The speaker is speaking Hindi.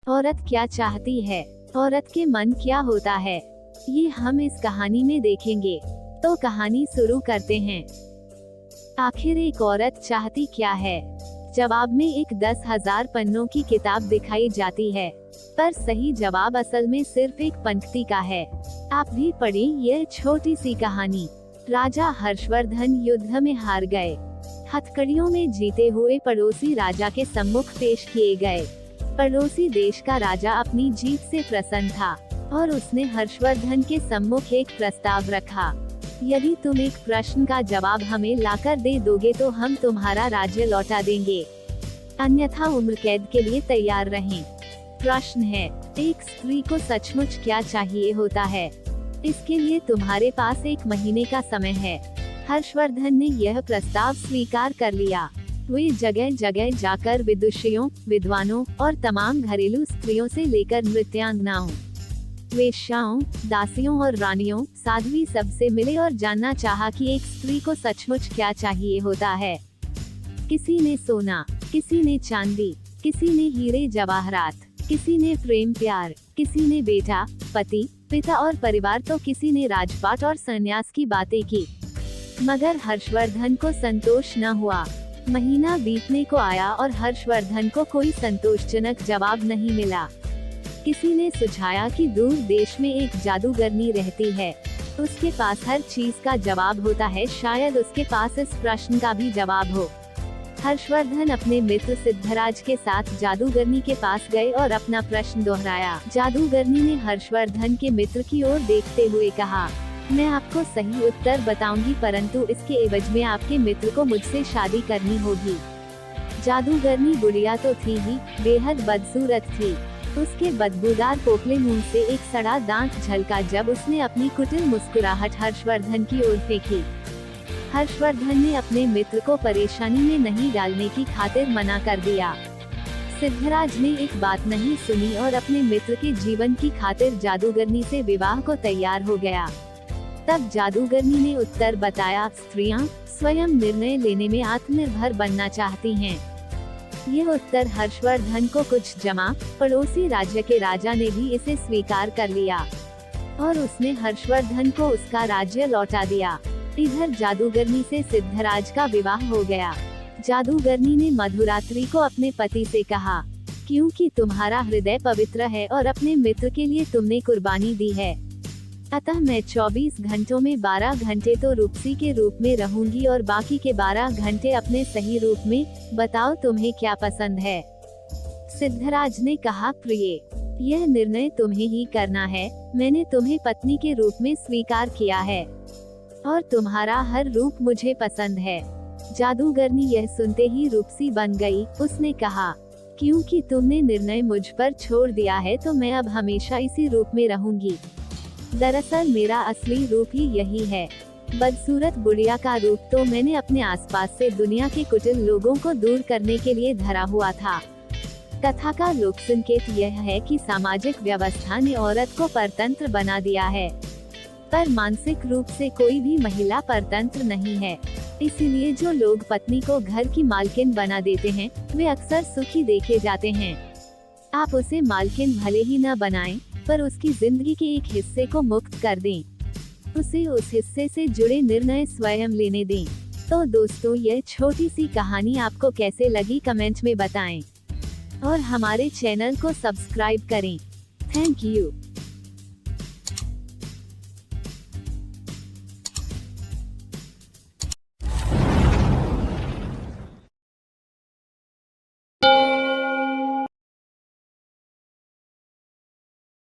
औरत क्या चाहती है, औरत के मन क्या होता है, ये हम इस कहानी में देखेंगे। तो कहानी शुरू करते हैं। आखिर एक औरत चाहती क्या है? जवाब में एक 10,000 पन्नों की किताब दिखाई जाती है, पर सही जवाब असल में सिर्फ एक पंक्ति का है। आप भी पढ़ें यह छोटी सी कहानी। राजा हर्षवर्धन युद्ध में हार गए। हथकड़ियों में जीते हुए पड़ोसी राजा के सम्मुख पेश किए गए। पड़ोसी देश का राजा अपनी जीत से प्रसन्न था और उसने हर्षवर्धन के सम्मुख एक प्रस्ताव रखा। यदि तुम एक प्रश्न का जवाब हमें लाकर दे दोगे तो हम तुम्हारा राज्य लौटा देंगे, अन्यथा उम्र कैद के लिए तैयार रहें। प्रश्न है, एक स्त्री को सचमुच क्या चाहिए होता है? इसके लिए तुम्हारे पास 1 महीने का समय है। हर्षवर्धन ने यह प्रस्ताव स्वीकार कर लिया। वे जगह जगह जाकर विदुषियों, विद्वानों और तमाम घरेलू स्त्रियों से लेकर नृत्यांगनाओं, वेश्याओं, दासियों और रानियों, साध्वी सबसे मिले और जानना चाहा कि एक स्त्री को सचमुच क्या चाहिए होता है। किसी ने सोना, किसी ने चांदी, किसी ने हीरे जवाहरात, किसी ने प्रेम प्यार, किसी ने बेटा, पति, पिता और परिवार, तो किसी ने राजपाट और संन्यास की बातें की। मगर हर्षवर्धन को संतोष न हुआ। महीना बीतने को आया और हर्षवर्धन को कोई संतोषजनक जवाब नहीं मिला। किसी ने सुझाया कि दूर देश में एक जादूगरनी रहती है, उसके पास हर चीज का जवाब होता है, शायद उसके पास इस प्रश्न का भी जवाब हो। हर्षवर्धन अपने मित्र सिद्धराज के साथ जादूगरनी के पास गए और अपना प्रश्न दोहराया। जादूगरनी ने हर्षवर्धन के मित्र की ओर देखते हुए कहा, मैं आपको सही उत्तर बताऊंगी, परंतु इसके एवज में आपके मित्र को मुझसे शादी करनी होगी। जादूगरनी बुढ़िया तो थी ही, बेहद बदसूरत थी। उसके बदबूदार पोपले मुंह से एक सड़ा दांत झलका जब उसने अपनी कुटिल मुस्कुराहट हर्षवर्धन की ओर फेंकी। हर्षवर्धन ने अपने मित्र को परेशानी में नहीं डालने की खातिर मना कर दिया। सिद्धराज ने एक बात नहीं सुनी और अपने मित्र के जीवन की खातिर जादूगरनी से विवाह को तैयार हो गया। तब जादूगरनी ने उत्तर बताया, स्त्रियां स्वयं निर्णय लेने में आत्मनिर्भर बनना चाहती हैं। यह उत्तर हर्षवर्धन को कुछ जमा। पड़ोसी राज्य के राजा ने भी इसे स्वीकार कर लिया और उसने हर्षवर्धन को उसका राज्य लौटा दिया। इधर जादूगरनी से सिद्धराज का विवाह हो गया। जादूगरनी ने मधुरात्रि को अपने पति से कहा, क्योंकि तुम्हारा हृदय पवित्र है और अपने मित्र के लिए तुमने कुर्बानी दी है, अतः मैं 24 घंटों में 12 घंटे तो रूपसी के रूप में रहूंगी और बाकी के 12 घंटे अपने सही रूप में। बताओ तुम्हें क्या पसंद है? सिद्धराज ने कहा, प्रिय, यह निर्णय तुम्हें ही करना है। मैंने तुम्हें पत्नी के रूप में स्वीकार किया है और तुम्हारा हर रूप मुझे पसंद है। जादूगरनी यह सुनते ही रूपसी बन गई। उसने कहा, क्योंकि तुमने निर्णय मुझ पर छोड़ दिया है तो मैं अब हमेशा इसी रूप में रहूंगी। दरअसल मेरा असली रूप ही यही है। बदसूरत बुढ़िया का रूप तो मैंने अपने आसपास से दुनिया के कुटिल लोगों को दूर करने के लिए धरा हुआ था। कथा का लोक संकेत यह है कि सामाजिक व्यवस्था ने औरत को परतंत्र बना दिया है, पर मानसिक रूप से कोई भी महिला परतंत्र नहीं है। इसीलिए जो लोग पत्नी को घर की मालकिन बना देते हैं, वे अक्सर सुखी देखे जाते हैं। आप उसे मालकिन भले ही न बनाएं, पर उसकी जिंदगी के एक हिस्से को मुक्त कर दें, उसे उस हिस्से से जुड़े निर्णय स्वयं लेने दें। तो दोस्तों, यह छोटी सी कहानी आपको कैसे लगी कमेंट में बताएं और हमारे चैनल को सब्सक्राइब करें। Thank you.